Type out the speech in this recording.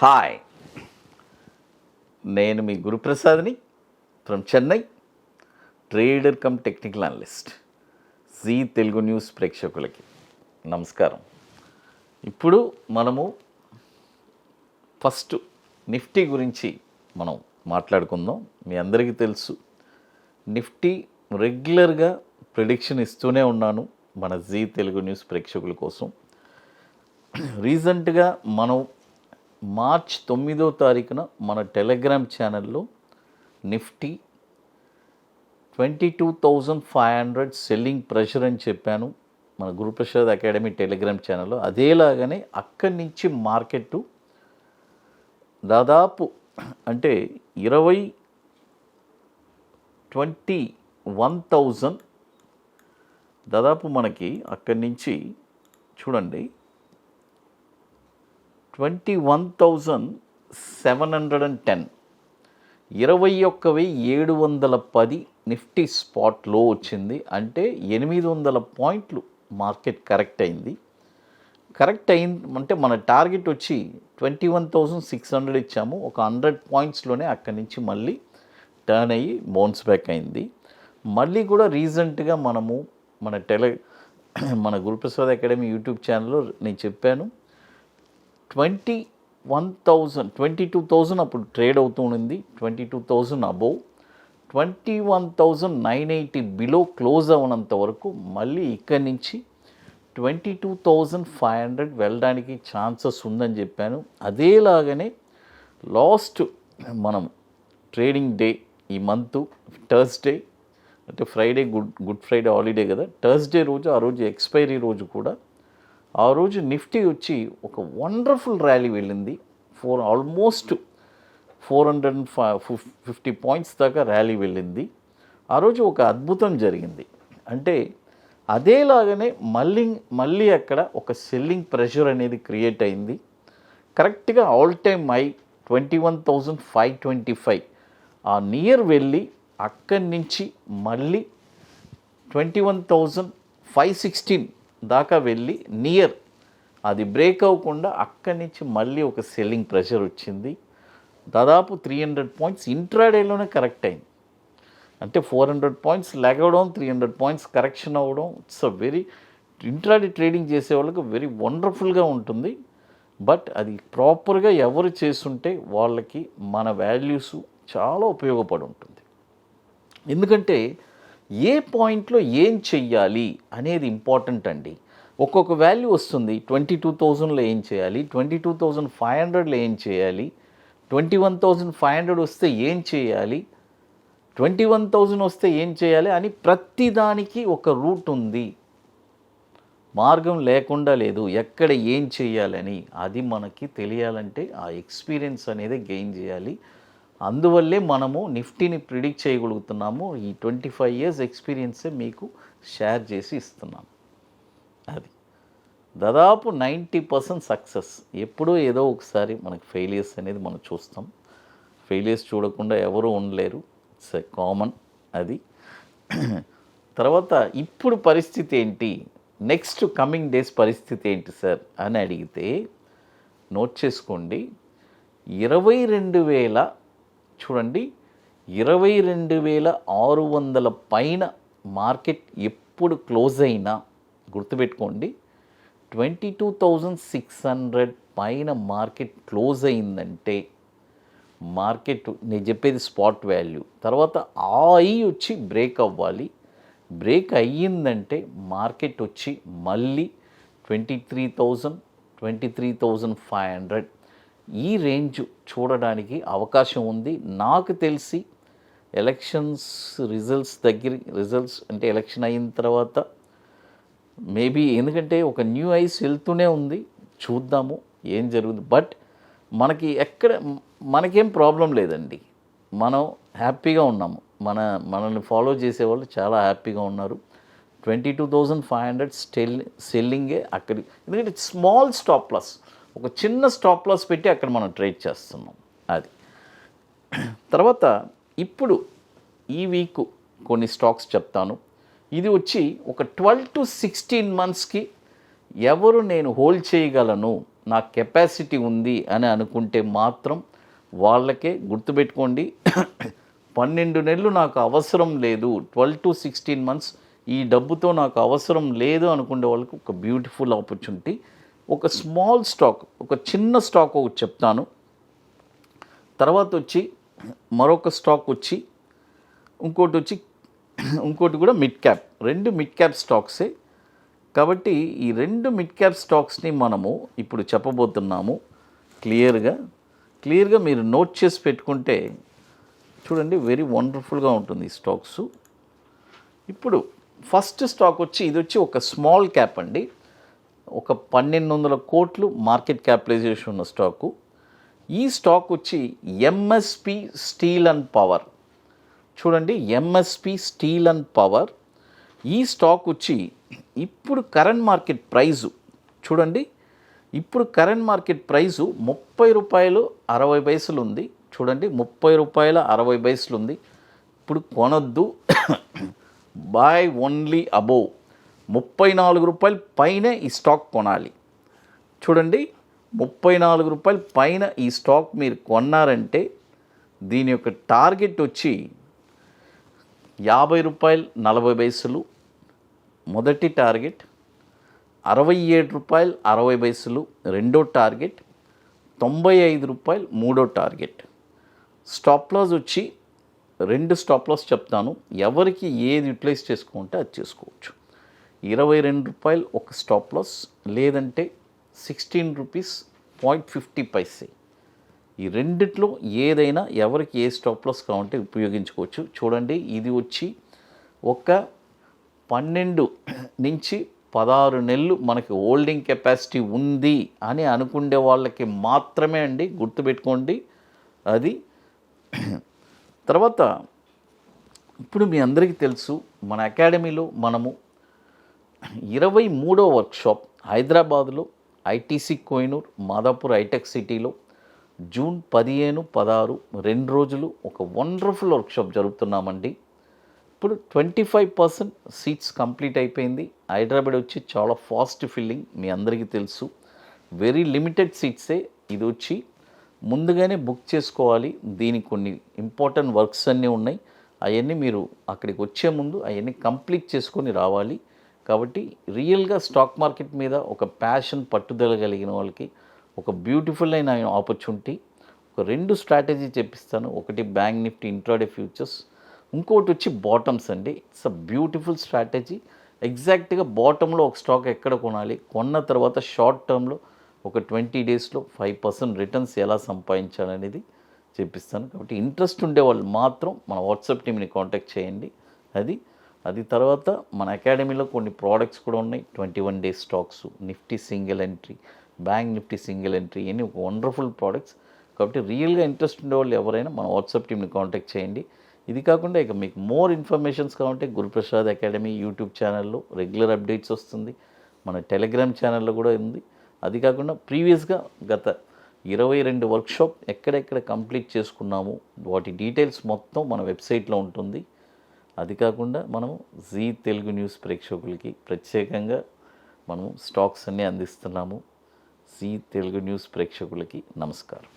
Hi, నేను మీ గురుప్రసాద్ని from Chennai, trader come technical analyst. Zee Telugu news ప్రేక్షకులకి నమస్కారం. ఇప్పుడు మనము ఫస్ట్ నిఫ్టీ గురించి మనం మాట్లాడుకుందాం. మీ అందరికీ తెలుసు, నిఫ్టీ రెగ్యులర్గా ప్రిడిక్షన్ ఇస్తూనే ఉన్నాను మన జీ తెలుగు న్యూస్ ప్రేక్షకుల కోసం. రీసెంట్గా మనం మార్చ్ 9వ తారీఖున మన టెలిగ్రామ్ ఛానల్లో నిఫ్టీ 22,500 సెల్లింగ్ ప్రెషర్ అని చెప్పాను మన గురుప్రసాద్ అకాడమీ టెలిగ్రామ్ ఛానల్లో. అదేలాగానే అక్కడి నుంచి మార్కెట్ దాదాపు అంటే 21,000 దాదాపు మనకి అక్కడి నుంచి చూడండి 21,710 21,710 నిఫ్టీ స్పాట్లో వచ్చింది. అంటే 800 పాయింట్లు మార్కెట్ కరెక్ట్ అయింది. కరెక్ట్ అయింది అంటే మన టార్గెట్ వచ్చి 21,600 ఇచ్చాము. ఒక 100 పాయింట్స్లోనే అక్కడి నుంచి మళ్ళీ టర్న్ అయ్యి బౌన్స్ బ్యాక్ అయింది. మళ్ళీ కూడా రీసెంట్గా మనము మన గురుప్రసాద్ అకాడమీ యూట్యూబ్ ఛానల్లో నేను చెప్పాను 22,000 అప్పుడు ట్రేడ్ అవుతూ ఉండింది. 22,000 అబోవ్ 21,980 బిలో క్లోజ్ అవ్వనంత వరకు మళ్ళీ ఇక్కడి నుంచి 22,500 వెళ్ళడానికి ఛాన్సెస్ ఉందని చెప్పాను. అదేలాగానే లాస్ట్ మనం ట్రేడింగ్ డే ఈ మంత్ థర్స్డే అంటే ఫ్రైడే గుడ్ ఫ్రైడే హాలిడే కదా, థర్స్డే రోజు ఆ రోజు ఎక్స్పైరీ రోజు కూడా ఆ రోజు నిఫ్టీ వచ్చి ఒక వండర్ఫుల్ ర్యాలీ వెళ్ళింది. ఆల్మోస్ట్ 450 పాయింట్స్ దాకా ర్యాలీ వెళ్ళింది. ఆ రోజు ఒక అద్భుతం జరిగింది. అంటే అదేలాగానే మళ్ళీ అక్కడ ఒక సెల్లింగ్ ప్రెషర్ అనేది క్రియేట్ అయింది. కరెక్ట్గా ఆల్ టైమ్ హై 21,525 ఆ నియర్ వెళ్ళి అక్కడి నుంచి మళ్ళీ 21,516 దాకా వెళ్ళి నియర్ అది బ్రేక్ అవ్వకుండా అక్కడి నుంచి మళ్ళీ ఒక సెల్లింగ్ ప్రెషర్ వచ్చింది. దాదాపు 300 పాయింట్స్ ఇంట్రాడేలోనే కరెక్ట్ అయింది. అంటే 400 పాయింట్స్ లాగ్ అవ్వడం, 300 పాయింట్స్ కరెక్షన్ అవ్వడం, it's a very intraday trading చేసే వాళ్ళకి వెరీ వండర్ఫుల్గా ఉంటుంది. బట్ అది ప్రాపర్గా ఎవరు చేస్తుంటే వాళ్ళకి మన వాల్యూస్ చాలా ఉపయోగపడి ఉంటుంది. ఎందుకంటే ఏ పాయింట్లో ఏం చెయ్యాలి అనేది ఇంపార్టెంట్ అండి. ఒక్కొక్క వాల్యూ వస్తుంది. 22,000లో ఏం చేయాలి, 22,500లో ఏం చేయాలి, 21,500 వస్తే ఏం చేయాలి, 21,000 వస్తే ఏం చేయాలి అని ప్రతిదానికి ఒక రూట్ ఉంది. మార్గం లేకుండా లేదు. ఎక్కడ ఏం చేయాలని అది మనకి తెలియాలంటే ఆ ఎక్స్పీరియన్స్ అనేది గెయిన్ చేయాలి. అందువల్లే మనము నిఫ్టీని ప్రిడిక్ట్ చేయగలుగుతున్నాము. ఈ 25 years ఎక్స్పీరియన్సే మీకు షేర్ చేసి ఇస్తున్నాము. అది దాదాపు 90% సక్సెస్. ఎప్పుడో ఏదో ఒకసారి మనకు ఫెయిలియర్స్ అనేది మనం చూస్తాం. ఫెయిలియర్స్ చూడకుండా ఎవరు ఉండలేరు. It's a common. అది తర్వాత ఇప్పుడు పరిస్థితి ఏంటి, నెక్స్ట్ కమింగ్ డేస్ పరిస్థితి ఏంటి సార్ అని అడిగితే నోట్ చేసుకోండి. 22,000 చూడండి, 22,600 పైన మార్కెట్ ఎప్పుడు క్లోజ్ అయినా గుర్తుపెట్టుకోండి, 22,600 పైన మార్కెట్ క్లోజ్ అయిందంటే మార్కెట్ నేను చెప్పేది స్పాట్ వాల్యూ. తర్వాత ఆ వచ్చి బ్రేక్ అవ్వాలి. బ్రేక్ అయ్యిందంటే మార్కెట్ వచ్చి మళ్ళీ 23,000 23,500 ఈ రేంజ్ చూడడానికి అవకాశం ఉంది. నాకు తెలిసి ఎలక్షన్స్ రిజల్ట్స్ అంటే ఎలక్షన్ అయిన తర్వాత మేబీ, ఎందుకంటే ఒక న్యూ ఐస్ వెళ్తూనే ఉంది, చూద్దాము ఏం జరుగుతుంది. బట్ మనకేం ప్రాబ్లం లేదండి. మనం హ్యాపీగా ఉన్నాము. మనల్ని ఫాలో చేసేవాళ్ళు చాలా హ్యాపీగా ఉన్నారు. 22,500 సెల్లింగే అక్కడి. ఎందుకంటే స్మాల్ స్టాప్ లాస్, ఒక చిన్న స్టాప్ లాస్ పెట్టి అక్కడ మనం ట్రేడ్ చేస్తున్నాం. అది తర్వాత ఇప్పుడు ఈ వీక్ కొన్ని స్టాక్స్ చెప్తాను. ఇది వచ్చి ఒక 12 to 16 monthsకి ఎవరు నేను హోల్డ్ చేయగలను, నా కెపాసిటీ ఉంది అని అనుకుంటే మాత్రం వాళ్ళకే గుర్తుపెట్టుకోండి. 12 నెలలు నాకు అవసరం లేదు, 12 to 16 months ఈ డబ్బుతో నాకు అవసరం లేదు అనుకునే వాళ్ళకి ఒక బ్యూటిఫుల్ ఆపర్చునిటీ. ఒక స్మాల్ స్టాక్, ఒక చిన్న స్టాక్ ఒకటి చెప్తాను. తర్వాత వచ్చి మరొక స్టాక్ వచ్చి ఇంకోటి కూడా మిడ్ క్యాప్. 2 మిడ్ క్యాప్ స్టాక్సే. కాబట్టి ఈ 2 మిడ్ క్యాప్ స్టాక్స్ని మనము ఇప్పుడు చెప్పబోతున్నాము. క్లియర్గా మీరు నోట్ చేసి పెట్టుకుంటే చూడండి, వెరీ వండర్ఫుల్గా ఉంటుంది ఈ స్టాక్స్. ఇప్పుడు ఫస్ట్ స్టాక్ వచ్చి ఇది వచ్చి ఒక స్మాల్ క్యాప్ అండి. ఒక 1200 కోట్లు మార్కెట్ క్యాపిటలైజేషన్ ఉన్న స్టాకు. ఈ స్టాక్ వచ్చి ఎంఎస్పి స్టీల్ అండ్ పవర్. చూడండి, ఎంఎస్పి స్టీల్ అండ్ పవర్. ఈ స్టాక్ వచ్చి ఇప్పుడు కరెంట్ మార్కెట్ ప్రైజు చూడండి, ఇప్పుడు కరెంట్ మార్కెట్ ప్రైజు ₹30.60 ఉంది. చూడండి, ₹30.60 ఉంది. ఇప్పుడు కొనొద్దు, బై ఓన్లీ అబోవ్ ₹34 పైనే ఈ స్టాక్ కొనాలి. చూడండి, ₹34 పైన ఈ స్టాక్ మీరు కొన్నారంటే దీని యొక్క టార్గెట్ వచ్చి ₹50.40 మొదటి టార్గెట్, ₹67.60 రెండో టార్గెట్, ₹95 మూడో టార్గెట్. స్టాప్ లాస్ వచ్చి 2 స్టాప్ లాస్ చెప్తాను, ఎవరికి ఏది యూటిలైజ్ చేసుకుంటే అది చేసుకోవచ్చు. ₹22 ఒక స్టాప్ లాస్, లేదంటే ₹16.50. ఈ రెండిట్లో ఏదైనా ఎవరికి ఏ స్టాప్ లాస్ కావాలంటే ఉపయోగించుకోవచ్చు. చూడండి, ఇది వచ్చి ఒక 12 నుంచి 16 నెలలు మనకి హోల్డింగ్ కెపాసిటీ ఉంది అని అనుకునే వాళ్ళకి మాత్రమే అండి, గుర్తుపెట్టుకోండి అది. తర్వాత ఇప్పుడు మీ అందరికీ తెలుసు, మన అకాడమీలో మనము 23వ వర్క్షాప్ హైదరాబాద్లో ఐటీసీ కోహినూర్, మాదాపూర్ హైటెక్ సిటీలో జూన్ 15, 16 2 రోజులు ఒక వండర్ఫుల్ వర్క్షాప్ జరుపుతున్నామండి. ఇప్పుడు 25% సీట్స్ కంప్లీట్ అయిపోయింది. హైదరాబాద్ వచ్చి చాలా ఫాస్ట్ ఫిల్లింగ్, మీ అందరికీ తెలుసు. వెరీ లిమిటెడ్ సీట్సే. ఇది వచ్చి ముందుగానే బుక్ చేసుకోవాలి. దీనికి కొన్ని ఇంపార్టెంట్ వర్క్స్ అన్నీ ఉన్నాయి. అవన్నీ మీరు అక్కడికి వచ్చే ముందు అవన్నీ కంప్లీట్ చేసుకొని రావాలి. కాబట్టి రియల్గా స్టాక్ మార్కెట్ మీద ఒక ప్యాషన్, పట్టుదల కలిగిన వాళ్ళకి ఒక బ్యూటిఫుల్ అయిన ఆపర్చునిటీ. ఒక 2 స్ట్రాటజీ చెప్పిస్తాను. ఒకటి బ్యాంక్ నిఫ్టీ ఇంట్రాడే ఫ్యూచర్స్, ఇంకోటి వచ్చి బాటమ్స్ అండి. It's a beautiful strategy. ఎగ్జాక్ట్గా బాటంలో ఒక స్టాక్ ఎక్కడ కొనాలి, కొన్న తర్వాత షార్ట్ టర్మ్లో ఒక 20 డేస్లో 5% రిటర్న్స్ ఎలా సంపాదించాలనేది చెప్పిస్తాను. కాబట్టి ఇంట్రెస్ట్ ఉండేవాళ్ళు మాత్రం మన వాట్సాప్ టీమ్ని కాంటాక్ట్ చేయండి. అది తర్వాత మన అకాడమీలో కొన్ని ప్రోడక్ట్స్ కూడా ఉన్నాయి. 21 days stocks, Nifty single entry, bank Nifty single entry, ఇవన్నీ ఒక వండర్ఫుల్ ప్రోడక్ట్స్. కాబట్టి రియల్గా ఇంట్రెస్ట్ ఉండేవాళ్ళు ఎవరైనా మన వాట్సాప్ టీమ్ని కాంటాక్ట్ చేయండి. ఇది కాకుండా ఇక మీకు మోర్ ఇన్ఫర్మేషన్స్ కావాలంటే గురుప్రసాద్ అకాడమీ యూట్యూబ్ ఛానల్లో రెగ్యులర్ అప్డేట్స్ వస్తుంది. మన టెలిగ్రామ్ ఛానల్లో కూడా ఉంది. అది కాకుండా ప్రీవియస్గా గత 22 వర్క్షాప్ ఎక్కడెక్కడ కంప్లీట్ చేసుకున్నాము వాటి డీటెయిల్స్ మొత్తం మన వెబ్సైట్లో ఉంటుంది. అది కాకుండా మనము జీ తెలుగు న్యూస్ ప్రేక్షకులకి ప్రత్యేకంగా మనము స్టాక్స్ అన్నీ అందిస్తున్నాము. జీ తెలుగు న్యూస్ ప్రేక్షకులకి నమస్కారం.